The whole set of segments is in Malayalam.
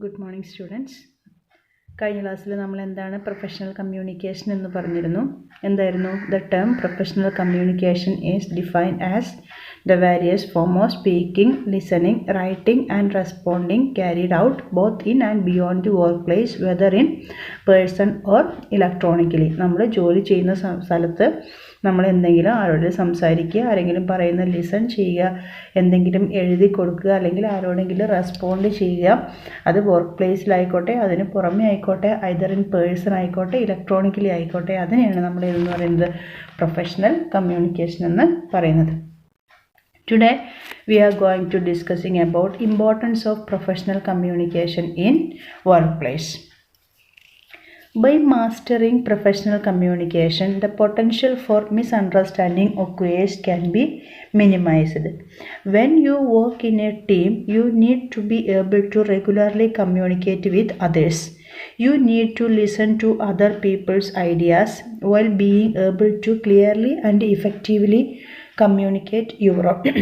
Good morning, students. കഴിഞ്ഞ ക്ലാസ്സിൽ നമ്മൾ എന്താണ് പ്രൊഫഷണൽ കമ്മ്യൂണിക്കേഷൻ എന്ന് പറഞ്ഞിരുന്നു. എന്തായിരുന്നു? The term professional communication is defined as the various form of speaking, listening, writing and responding carried out both in and beyond the workplace, whether in person or electronically. നമ്മൾ ജോലി ചെയ്യുന്ന സ്ഥലത്ത് നമ്മൾ എന്തെങ്കിലും ആരോട് സംസാരിക്കുക, ആരെങ്കിലും പറയുന്ന ലിസൺ ചെയ്യുക, എന്തെങ്കിലും എഴുതി കൊടുക്കുക, അല്ലെങ്കിൽ ആരോടെങ്കിലും റെസ്പോണ്ട് ചെയ്യുക. അത് വർക്ക് പ്ലേസിലായിക്കോട്ടെ, അതിന് പുറമേ ആയിക്കോട്ടെ, ഐദർ ഇൻ പേഴ്സൺ ആയിക്കോട്ടെ, ഇലക്ട്രോണിക്കലി ആയിക്കോട്ടെ, അതിനെയാണ് നമ്മൾ എന്ന് പറയുന്നത് പ്രൊഫഷണൽ കമ്മ്യൂണിക്കേഷൻ എന്ന് പറയുന്നത്. Today we are going to discussing about importance of professional communication in workplace. By mastering professional communication, the potential for misunderstanding occurs can be minimized. When you work in a team, you need to be able to regularly communicate with others. You need to listen to other people's ideas while being able to clearly and effectively communicate your own.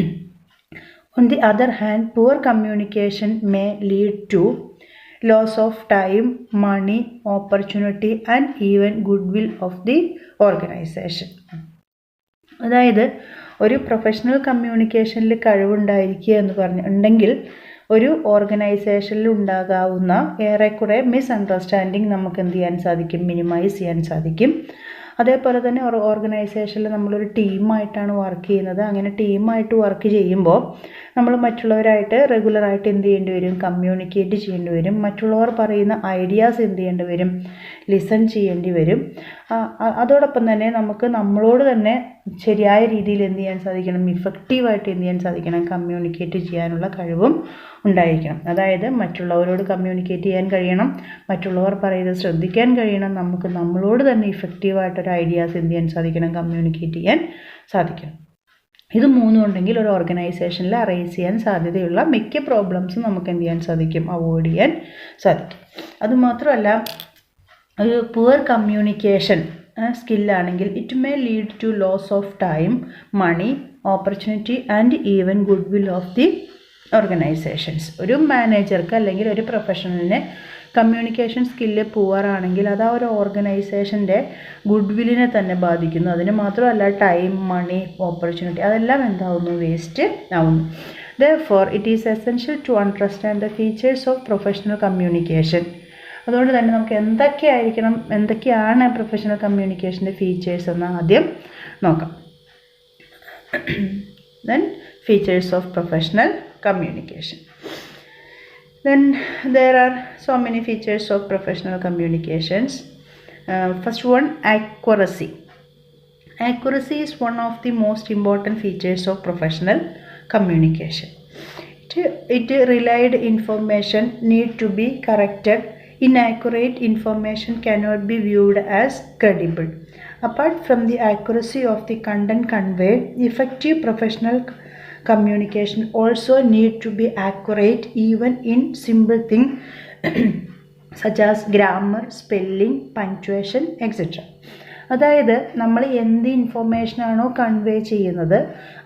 On the other hand, poor communication may lead to loss of time, money, opportunity and even goodwill of the organization. അതായത് ഒരു പ്രൊഫഷണൽ കമ്മ്യൂണിക്കേഷനിൽ കഴിവുണ്ടായിരിക്കുക എന്ന് പറഞ്ഞിട്ടുണ്ടെങ്കിൽ ഒരു ഓർഗനൈസേഷനിൽ ഉണ്ടാകാവുന്ന ഏറെക്കുറെ മിസ്അണ്ടർസ്റ്റാൻഡിങ് നമുക്ക് എന്ത് ചെയ്യാൻ സാധിക്കും? മിനിമൈസ് ചെയ്യാൻ സാധിക്കും. അതേപോലെ തന്നെ ഒരു ഓർഗനൈസേഷനിൽ നമ്മളൊരു ടീമായിട്ടാണ് വർക്ക് ചെയ്യുന്നത്. അങ്ങനെ ടീമായിട്ട് വർക്ക് ചെയ്യുമ്പോൾ നമ്മൾ മറ്റുള്ളവരായിട്ട് റെഗുലറായിട്ട് എന്ത് ചെയ്യേണ്ടി വരും? കമ്മ്യൂണിക്കേറ്റ് ചെയ്യേണ്ടി വരും. മറ്റുള്ളവർ പറയുന്ന ഐഡിയാസ് എന്ത് ചെയ്യേണ്ടി വരും? ലിസൺ ചെയ്യേണ്ടി വരും. അതോടൊപ്പം തന്നെ നമുക്ക് നമ്മളോട് തന്നെ ശരിയായ രീതിയിൽ എന്ത് ചെയ്യാൻ സാധിക്കണം? ഇഫക്റ്റീവായിട്ട് എന്ത് ചെയ്യാൻ സാധിക്കണം? കമ്മ്യൂണിക്കേറ്റ് ചെയ്യാനുള്ള കഴിവും ഉണ്ടായിരിക്കണം. അതായത് മറ്റുള്ളവരോട് കമ്മ്യൂണിക്കേറ്റ് ചെയ്യാൻ കഴിയണം, മറ്റുള്ളവർ പറയുന്നത് ശ്രദ്ധിക്കാൻ കഴിയണം, നമുക്ക് നമ്മളോട് തന്നെ ഇഫക്റ്റീവായിട്ടൊരു ഐഡിയാസ് എന്ത് ചെയ്യാൻ സാധിക്കണം? കമ്മ്യൂണിക്കേറ്റ് ചെയ്യാൻ സാധിക്കണം. ഇത് മൂന്നും ഉണ്ടെങ്കിൽ ഒരു ഓർഗനൈസേഷനിൽ അറൈസ് ചെയ്യാൻ സാധ്യതയുള്ള മിക്ക പ്രോബ്ലംസും നമുക്ക് എന്ത് ചെയ്യാൻ സാധിക്കും? അവോയ്ഡ് ചെയ്യാൻ സാധിക്കും. അതുമാത്രമല്ല, ഒരു പുവർ കമ്മ്യൂണിക്കേഷൻ സ്കില്ലാണെങ്കിൽ it may lead to loss of time, money, opportunity and even goodwill of the organisations. ഒരു മാനേജർക്ക് അല്ലെങ്കിൽ ഒരു പ്രൊഫഷണലിന് കമ്മ്യൂണിക്കേഷൻ സ്കില്ല് പുവറാണെങ്കിൽ അത് ആ ഒരു ഓർഗനൈസേഷൻ്റെ ഗുഡ് വില്ലിനെ തന്നെ ബാധിക്കുന്നു. അതിന് മാത്രമല്ല ടൈം, മണി, ഓപ്പർച്യൂണിറ്റി അതെല്ലാം എന്താവുന്നു? വേസ്റ്റ് ആവുന്നു. Therefore, it is essential to understand the features of professional communication. അതുകൊണ്ട് തന്നെ നമുക്ക് എന്തൊക്കെയാണ് പ്രൊഫഷണൽ കമ്മ്യൂണിക്കേഷൻ്റെ ഫീച്ചേഴ്സ് എന്ന് ആദ്യം നോക്കാം. Then features of professional communication. Then there are so many features of professional communications. First one, accuracy. Accuracy is one of the most important features of professional communication. It relied information need to be corrected. Inaccurate information cannot be viewed as credible. Apart from the accuracy of the content conveyed, effective professional communication also need to be accurate even in simple things such as grammar, spelling, punctuation, etc. അതായത് നമ്മൾ എന്ത് ഇൻഫോർമേഷനാണോ കൺവേ ചെയ്യുന്നത്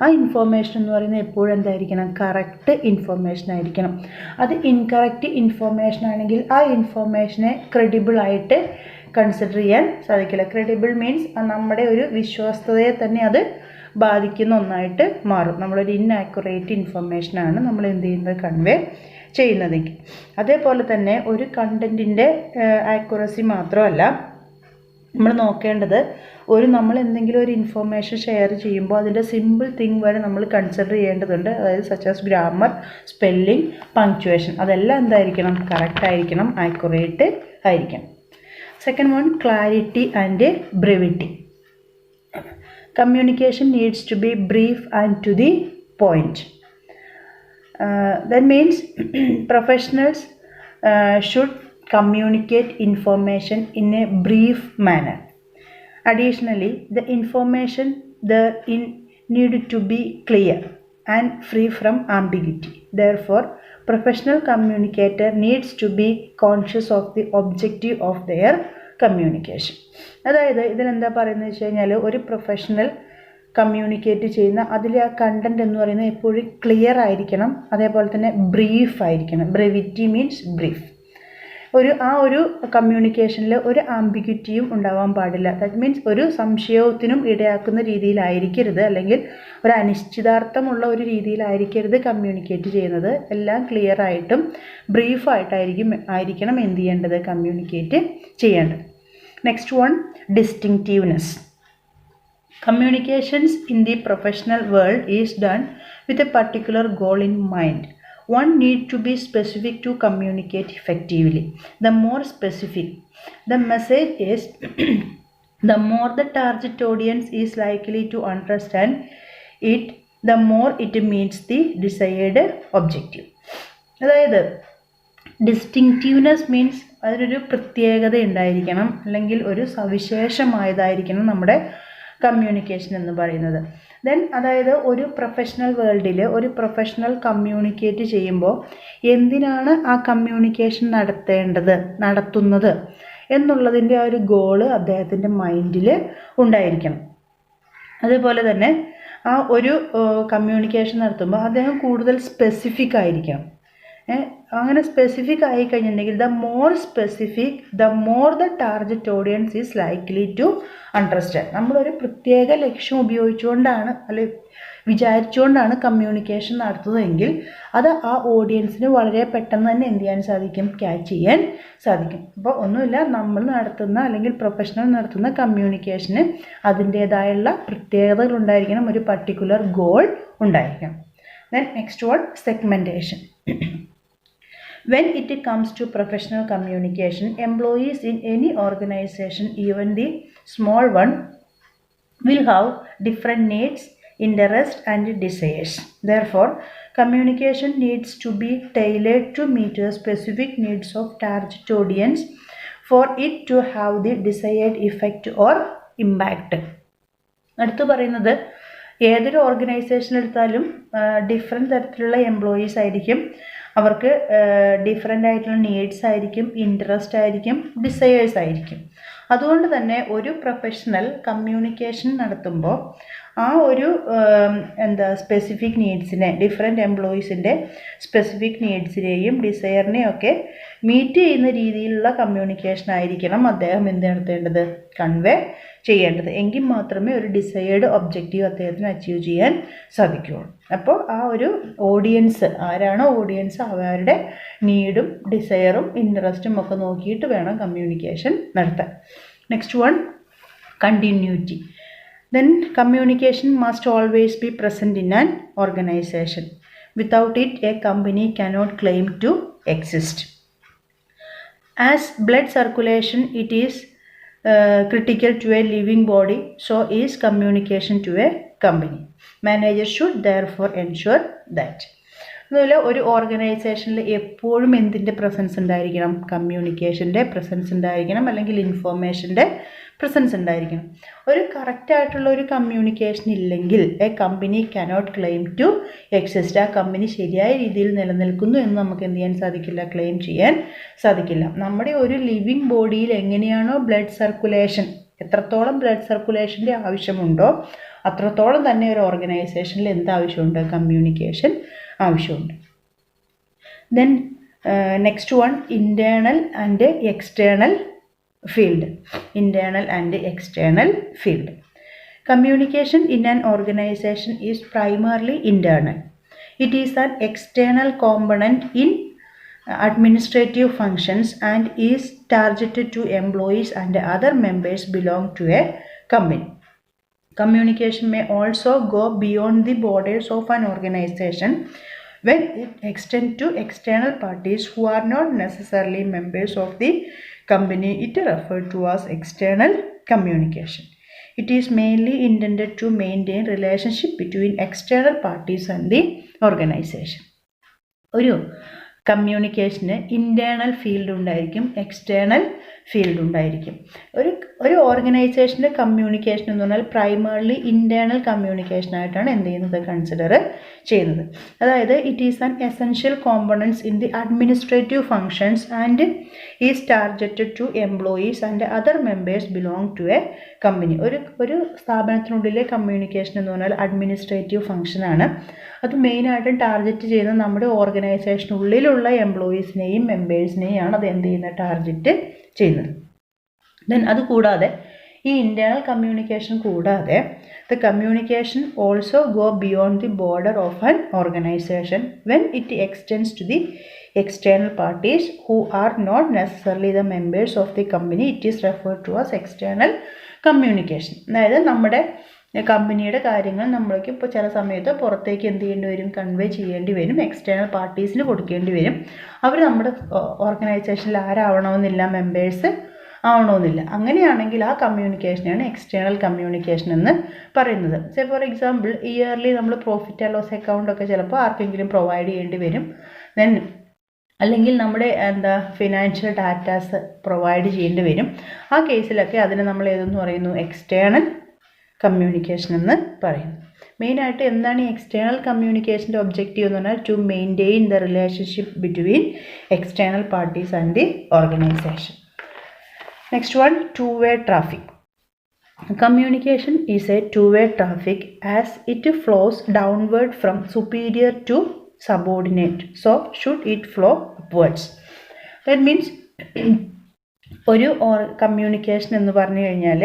ആ ഇൻഫോർമേഷൻ എന്ന് പറയുന്നത് എപ്പോഴും എന്തായിരിക്കണം? കറക്റ്റ് ഇൻഫോർമേഷൻ ആയിരിക്കണം. അത് ഇൻകറക്റ്റ് ഇൻഫോർമേഷൻ ആണെങ്കിൽ ആ ഇൻഫോർമേഷനെ ക്രെഡിബിളായിട്ട് കൺസിഡർ ചെയ്യാൻ സാധിക്കില്ല. ക്രെഡിബിൾ മീൻസ് നമ്മുടെ ഒരു വിശ്വസ്തതയെ തന്നെ അത് ബാധിക്കുന്ന ഒന്നായിട്ട് മാറും. നമ്മളൊരു ഇൻആക്യുറേറ്റ് ഇൻഫർമേഷനാണ് നമ്മൾ എന്ത് ചെയ്യുന്നത്? കൺവേ ചെയ്യുന്നതെങ്കിൽ. അതേപോലെ തന്നെ ഒരു കണ്ടൻറ്റിൻ്റെ ആക്യുറസി മാത്രമല്ല നമ്മൾ നോക്കേണ്ടത്, നമ്മൾ എന്തെങ്കിലും ഒരു ഇൻഫർമേഷൻ ഷെയർ ചെയ്യുമ്പോൾ അതിൻ്റെ സിമ്പിൾ തിങ് വരെ നമ്മൾ കൺസിഡർ ചെയ്യേണ്ടതുണ്ട്. അതായത് such as grammar, spelling, punctuation അതെല്ലാം എന്തായിരിക്കണം? കറക്റ്റ് ആയിരിക്കണം, ആക്യുറേറ്റ് ആയിരിക്കണം. Second one, clarity and brevity. Communication needs to be brief and to the point. That means professionals should communicate information in a brief manner. Additionally, the information therein need to be clear and free from ambiguity. Therefore, professional communicator needs to be conscious of the objective of their communication. അതായത് ഇതിലെന്താ പറയുന്നത് വെച്ച് കഴിഞ്ഞാൽ ഒരു പ്രൊഫഷണൽ കമ്മ്യൂണിക്കേറ്റ് ചെയ്യുന്ന അതിൽ ആ കണ്ടൻറ് എന്ന് പറയുന്നത് എപ്പോഴും ക്ലിയർ ആയിരിക്കണം, അതേപോലെ തന്നെ ബ്രീഫ് ആയിരിക്കണം. Brevity means brief. ഒരു കമ്മ്യൂണിക്കേഷനിൽ ഒരു ആംബിഗ്വിറ്റിയും ഉണ്ടാവാൻ പാടില്ല. ദാറ്റ് മീൻസ് ഒരു സംശയത്തിനും ഇടയാക്കുന്ന രീതിയിലായിരിക്കരുത്, അല്ലെങ്കിൽ ഒരു അനിശ്ചിതാർത്ഥമുള്ള ഒരു രീതിയിലായിരിക്കരുത് കമ്മ്യൂണിക്കേറ്റ് ചെയ്യുന്നത്. എല്ലാം ക്ലിയർ ആയിട്ടും ബ്രീഫായിട്ടായിരിക്കണം എന്ത് ചെയ്യേണ്ടത്, കമ്മ്യൂണിക്കേറ്റ് ചെയ്യേണ്ടത്. Next one, distinctiveness. Communications in the professional world is done with a particular goal in mind. One need to be specific to communicate effectively. The more specific the message is, the more the target audience is likely to understand it, the more it meets the desired objective. അതായത് ഡിസ്റ്റിങ്റ്റീവ്നെസ് മീൻസ് അതിനൊരു പ്രത്യേകത ഉണ്ടായിരിക്കണം, അല്ലെങ്കിൽ ഒരു സവിശേഷമായതായിരിക്കണം നമ്മുടെ കമ്മ്യൂണിക്കേഷൻ എന്ന് പറയുന്നത്. ദെൻ അതായത് ഒരു പ്രൊഫഷണൽ വേൾഡിൽ ഒരു പ്രൊഫഷണൽ കമ്മ്യൂണിക്കേറ്റ് ചെയ്യുമ്പോൾ എന്തിനാണ് ആ കമ്മ്യൂണിക്കേഷൻ നടത്തുന്നത് എന്നുള്ളതിൻ്റെ ആ ഒരു ഗോള് അദ്ദേഹത്തിൻ്റെ മൈൻഡിൽ ഉണ്ടായിരിക്കണം. അതുപോലെ തന്നെ ആ ഒരു കമ്മ്യൂണിക്കേഷൻ നടത്തുമ്പോൾ അദ്ദേഹം കൂടുതൽ സ്പെസിഫിക് ആയിരിക്കണം. അങ്ങനെ സ്പെസിഫിക് ആയി കഴിഞ്ഞിട്ടുണ്ടെങ്കിൽ the more specific the more the target audience is likely to understand. നമ്മളൊരു പ്രത്യേക ലക്ഷ്യം ഉപയോഗിച്ചുകൊണ്ടാണ് വിചാരിച്ചുകൊണ്ടാണ് കമ്മ്യൂണിക്കേഷൻ നടത്തുന്നതെങ്കിൽ അത് ആ ഓഡിയൻസിന് വളരെ പെട്ടെന്ന് തന്നെ എന്ത് ചെയ്യാൻ സാധിക്കും, ക്യാച്ച് ചെയ്യാൻ സാധിക്കും. അപ്പോൾ ഒന്നുമില്ല, നമ്മൾ നടത്തുന്ന അല്ലെങ്കിൽ പ്രൊഫഷണൽ നടത്തുന്ന കമ്മ്യൂണിക്കേഷന് അതിൻ്റേതായുള്ള പ്രത്യേകതകൾ ഉണ്ടായിരിക്കണം, ഒരു പർട്ടിക്കുലർ ഗോൾ ഉണ്ടായിരിക്കണം. Then next one, segmentation. When it comes to professional communication, employees in any organization, even the small one, will have different needs, interests, and desires. Therefore, communication needs to be tailored to meet the specific needs of target audience for it to have the desired effect or impact. അടുത്ത് പറയുന്നത്, ഏതൊരു ഓർഗനൈസേഷൻ എടുത്താലും ഡിഫറെൻറ്റ് തരത്തിലുള്ള എംപ്ലോയീസ് ആയിരിക്കും, അവർക്ക് ഡിഫറെൻ്റ് ആയിട്ടുള്ള നീഡ്സ് ആയിരിക്കും, ഇൻട്രസ്റ്റ് ആയിരിക്കും, ഡിസയേഴ്സ് ആയിരിക്കും. അതുകൊണ്ട് തന്നെ ഒരു പ്രൊഫഷണൽ കമ്മ്യൂണിക്കേഷൻ നടത്തുമ്പോൾ ആ ഒരു സ്പെസിഫിക് നീഡ്സിനെ, ഡിഫറെൻറ്റ് എംപ്ലോയീസിൻ്റെ സ്പെസിഫിക് നീഡ്സിനെയും ഡിസയറിനെയും ഒക്കെ മീറ്റ് ചെയ്യുന്ന രീതിയിലുള്ള കമ്മ്യൂണിക്കേഷൻ ആയിരിക്കണം അദ്ദേഹം എന്ത് നടത്തേണ്ടത്, കൺവേ ചെയ്യേണ്ടത്. എങ്കിൽ മാത്രമേ ഒരു ഡിസയേർഡ് ഒബ്ജക്റ്റീവ് അദ്ദേഹത്തിന് അച്ചീവ് ചെയ്യാൻ സാധിക്കുകയുള്ളൂ. അപ്പോൾ ആ ഒരു ഓഡിയൻസ്, ആരാണോ ഓഡിയൻസ്, അവരുടെ നീഡും ഡിസയറും ഇൻട്രസ്റ്റും ഒക്കെ നോക്കിയിട്ട് വേണം കമ്മ്യൂണിക്കേഷൻ നടത്താൻ. Next one, continuity. Then communication must always be present in an organization. Without it, a company cannot claim to exist. As blood circulation, it is critical to a living body, so is communication to a company. Managers should therefore ensure that. അതുപോലെ ഒരു ഓർഗനൈസേഷനിൽ എപ്പോഴും എന്തിൻ്റെ പ്രസൻസ് ഉണ്ടായിരിക്കണം, കമ്മ്യൂണിക്കേഷൻ്റെ പ്രസൻസ് ഉണ്ടായിരിക്കണം, അല്ലെങ്കിൽ ഇൻഫോർമേഷൻ്റെ പ്രസൻസ് ഉണ്ടായിരിക്കണം. ഒരു കറക്റ്റായിട്ടുള്ള ഒരു കമ്മ്യൂണിക്കേഷൻ ഇല്ലെങ്കിൽ a company cannot claim to exist. ആ കമ്പനി ശരിയായ രീതിയിൽ നിലനിൽക്കുന്നു എന്ന് നമുക്ക് എന്ത് ചെയ്യാൻ സാധിക്കില്ല, ക്ലെയിം ചെയ്യാൻ സാധിക്കില്ല. നമ്മുടെ ഒരു ലിവിങ് ബോഡിയിൽ എങ്ങനെയാണോ ബ്ലഡ് സർക്കുലേഷൻ, എത്രത്തോളം ബ്ലഡ് സർക്കുലേഷൻ്റെ ആവശ്യമുണ്ടോ അത്രത്തോളം തന്നെ ഒരു ഓർഗനൈസേഷനിൽ എന്താവശ്യമുണ്ട്, കമ്മ്യൂണിക്കേഷൻ ആവശ്യമുണ്ട്. Then next one, internal and external field. Internal and external field. Communication in an organization is primarily internal. It is an external component in administrative functions and is targeted to employees and other members belong to a company. Communication may also go beyond the borders of an organization when it extends to external parties who are not necessarily members of the company. It referred to as external communication. It is mainly intended to maintain relationship between external parties and the organization. ഒരു കമ്മ്യൂണിക്കേഷന് ഇൻറ്റേർണൽ ഫീൽഡ് ഉണ്ടായിരിക്കും, എക്സ്റ്റേണൽ ഫീൽഡ് ഉണ്ടായിരിക്കും. ഒരു ഓർഗനൈസേഷൻ്റെ കമ്മ്യൂണിക്കേഷൻ എന്ന് പറഞ്ഞാൽ പ്രൈമർലി ഇൻറ്റേർണൽ കമ്മ്യൂണിക്കേഷൻ ആയിട്ടാണ് എന്ത് ചെയ്യുന്നത് കൺസിഡർ ചെയ്യുന്നത്. അതായത് it is an essential components in the administrative functions and is targeted to employees and other members belong to a company. ഒരു സ്ഥാപനത്തിനുള്ളിലെ കമ്മ്യൂണിക്കേഷൻ എന്ന് പറഞ്ഞാൽ അഡ്മിനിസ്ട്രേറ്റീവ് ഫങ്ഷനാണ്. അത് മെയിനായിട്ടും ടാർഗറ്റ് ചെയ്യുന്നത് നമ്മുടെ ഓർഗനൈസേഷനുള്ളിലുള്ള എംപ്ലോയീസിനെയും മെമ്പേഴ്സിനെയാണ് അത് എന്ത് ചെയ്യുന്നത് ടാർഗറ്റ് ചെയ്യുന്നത്. ദെൻ അതുകൂടാതെ ഈ ഇൻറ്റേർണൽ കമ്മ്യൂണിക്കേഷൻ കൂടാതെ the communication also go beyond the border of an organisation when it extends to the external parties who are not necessarily the members of the company. It is referred to as external communication. അതായത് നമ്മുടെ കമ്പനിയുടെ കാര്യങ്ങൾ നമ്മൾക്ക് ഇപ്പോൾ ചില സമയത്ത് പുറത്തേക്ക് എന്ത് ചെയ്യേണ്ടി വരും, കൺവേ ചെയ്യേണ്ടി വരും, എക്സ്റ്റേണൽ പാർട്ടീസിന് കൊടുക്കേണ്ടി വരും. അവർ നമ്മുടെ ഓർഗനൈസേഷനിൽ ആരാവണമെന്നില്ല, മെമ്പേഴ്സ് ആവണമെന്നില്ല. അങ്ങനെയാണെങ്കിൽ ആ കമ്മ്യൂണിക്കേഷനാണ് എക്സ്റ്റേണൽ കമ്മ്യൂണിക്കേഷൻ എന്ന് പറയുന്നത്. സേ ഫോർ എക്സാമ്പിൾ ഇയർലി നമ്മൾ പ്രോഫിറ്റ് ആൻഡ് ലോസ് അക്കൗണ്ടൊക്കെ ചിലപ്പോൾ ആർക്കെങ്കിലും പ്രൊവൈഡ് ചെയ്യേണ്ടി വരും. ദെൻ അല്ലെങ്കിൽ നമ്മുടെ ഫിനാൻഷ്യൽ ഡാറ്റാസ് പ്രൊവൈഡ് ചെയ്യേണ്ടി വരും. ആ കേസിലൊക്കെ അതിന് നമ്മൾ ഏതെന്ന് പറയുന്നു, എക്സ്റ്റേണൽ കമ്മ്യൂണിക്കേഷൻ എന്ന് പറയുന്നു. മെയിനായിട്ട് എന്താണ് ഈ എക്സ്റ്റേണൽ കമ്മ്യൂണിക്കേഷൻ്റെ ഒബ്ജക്റ്റീവ് എന്ന് പറഞ്ഞാൽ to maintain the relationship between external parties and the organization. Next one, two-way traffic. Communication is a two-way traffic as it flows downward from superior to subordinate. So should it flow upwards? That means ഒരു കമ്മ്യൂണിക്കേഷൻ എന്ന് പറഞ്ഞു കഴിഞ്ഞാൽ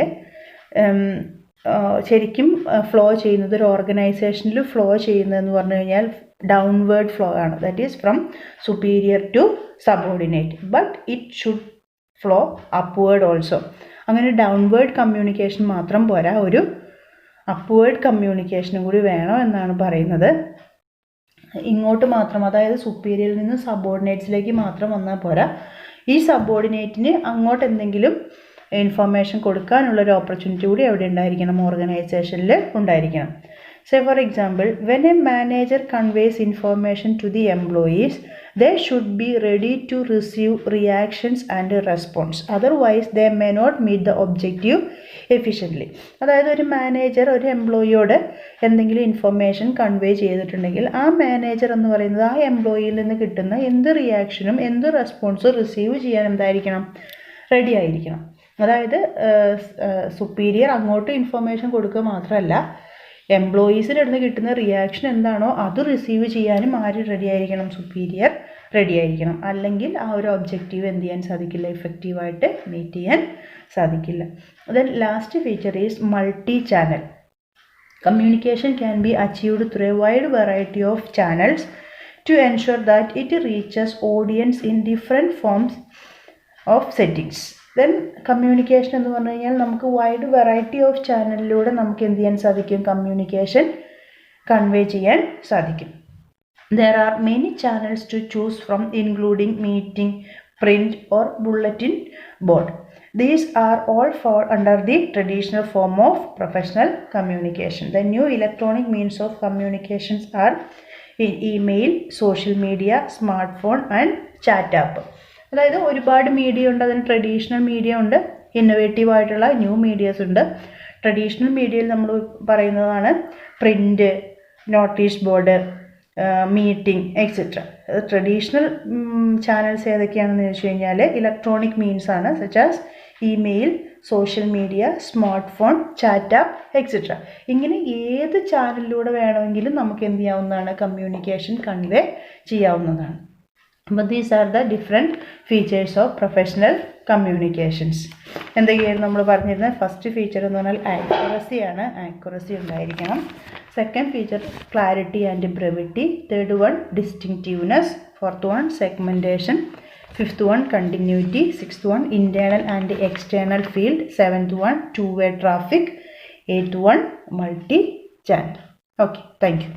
ശരിക്കും ഫ്ലോ ചെയ്യുന്നത്, ഒരു ഓർഗനൈസേഷനിൽ ഫ്ലോ ചെയ്യുന്നതെന്ന് പറഞ്ഞു കഴിഞ്ഞാൽ ഡൗൺവേർഡ് ഫ്ലോ ആണ്. That is from superior to subordinate. But it should flow upward also. അങ്ങനെ ഡൗൺവേർഡ് കമ്മ്യൂണിക്കേഷൻ മാത്രം പോരാ, ഒരു അപ്വേർഡ് കമ്മ്യൂണിക്കേഷനും കൂടി വേണം എന്നാണ് പറയുന്നത്. ഇങ്ങോട്ട് മാത്രം, അതായത് സുപ്പീരിയറിൽ നിന്ന് സബോർഡിനേറ്റ്സിലേക്ക് മാത്രം വന്നാൽ പോരാ, ഈ സബോർഡിനേറ്റിന് അങ്ങോട്ട് എന്തെങ്കിലും ഇൻഫർമേഷൻ കൊടുക്കാനുള്ളൊരു ഓപ്പർച്യൂണിറ്റി കൂടി എവിടെ ഉണ്ടായിരിക്കണം, ഓർഗനൈസേഷനിൽ ഉണ്ടായിരിക്കണം. Say for example, when a manager conveys information to the employees, they should be ready to receive reactions and a response. Otherwise, they may not meet the objective efficiently. അതായത് ഒരു മാനേജർ ഒരു എംപ്ലോയിയോട് എന്തെങ്കിലും ഇൻഫർമേഷൻ കൺവേ ചെയ്തിട്ടുണ്ടെങ്കിൽ ആ മാനേജർ എന്ന് പറയുന്നത് ആ എംപ്ലോയിയിൽ നിന്ന് കിട്ടുന്ന എന്ത് റിയാക്ഷനും എന്ത് റെസ്പോൺസും റിസീവ് ചെയ്യാൻ എന്തായിരിക്കണം, റെഡി ആയിരിക്കണം. അതായത് സുപ്പീരിയർ അങ്ങോട്ട് ഇൻഫർമേഷൻ കൊടുക്കുക മാത്രമല്ല, എംപ്ലോയീസിൻ്റെ അടുത്ത് കിട്ടുന്ന റിയാക്ഷൻ എന്താണോ അത് റിസീവ് ചെയ്യാനും ആര് റെഡി ആയിരിക്കണം, സുപ്പീരിയർ റെഡി ആയിരിക്കണം. അല്ലെങ്കിൽ ആ ഒരു ഒബ്ജക്റ്റീവ് എന്ത് ചെയ്യാൻ സാധിക്കില്ല, ഇഫക്റ്റീവായിട്ട് മീറ്റ് ചെയ്യാൻ സാധിക്കില്ല. Then last feature is multi channel. Communication can be achieved through a wide variety of channels to ensure that it reaches audience in different forms of settings. Then communication എന്ന് പറഞ്ഞു കഴിഞ്ഞാൽ നമുക്ക് വൈഡ് വെറൈറ്റി ഓഫ് ചാനലിലൂടെ നമുക്ക് എന്ത് ചെയ്യാൻ സാധിക്കും, കമ്മ്യൂണിക്കേഷൻ കൺവേ ചെയ്യാൻ സാധിക്കും. There are many channels to choose from, including meeting, print or bulletin board. These are all fall under the traditional form of professional communication. The new electronic means of communications are email, social media, smartphone and chat app. അതായത് ഒരുപാട് മീഡിയ ഉണ്ട്. അതിന് ട്രഡീഷണൽ മീഡിയ ഉണ്ട്, ഇന്നോവേറ്റീവ് ആയിട്ടുള്ള ന്യൂ മീഡിയാസ് ഉണ്ട്. ട്രഡീഷണൽ മീഡിയയിൽ നമ്മൾ പറയുന്നതാണ് print, notice board, meeting etcetera. Traditional channels ഏതൊക്കെയാണെന്ന് ചോദിച്ചു കഴിഞ്ഞാൽ ഇലക്ട്രോണിക് മീൻസ് ആണ്, such as email, social media, smart phone, chat app etcetera. ഇങ്ങനെ ഏത് ചാനലിലൂടെ വേണമെങ്കിലും നമുക്ക് എന്ത് ചെയ്യാവുന്നതാണ്, കമ്മ്യൂണിക്കേഷൻ കൺവേ ചെയ്യാവുന്നതാണ്. But these are the different features of professional communications. എന്തൊക്കെയായിരുന്നു നമ്മൾ പറഞ്ഞിരുന്നത്? ഫസ്റ്റ് ഫീച്ചർ എന്ന് പറഞ്ഞാൽ ആക്യുറസി ആണ്, ആക്യുറസി ഉണ്ടായിരിക്കണം. Second feature clarity and brevity. Third one distinctiveness. Fourth one segmentation. Fifth one continuity. Sixth one internal and external field. Seventh one two way traffic. Eighth one multi channel. Okay, thank U.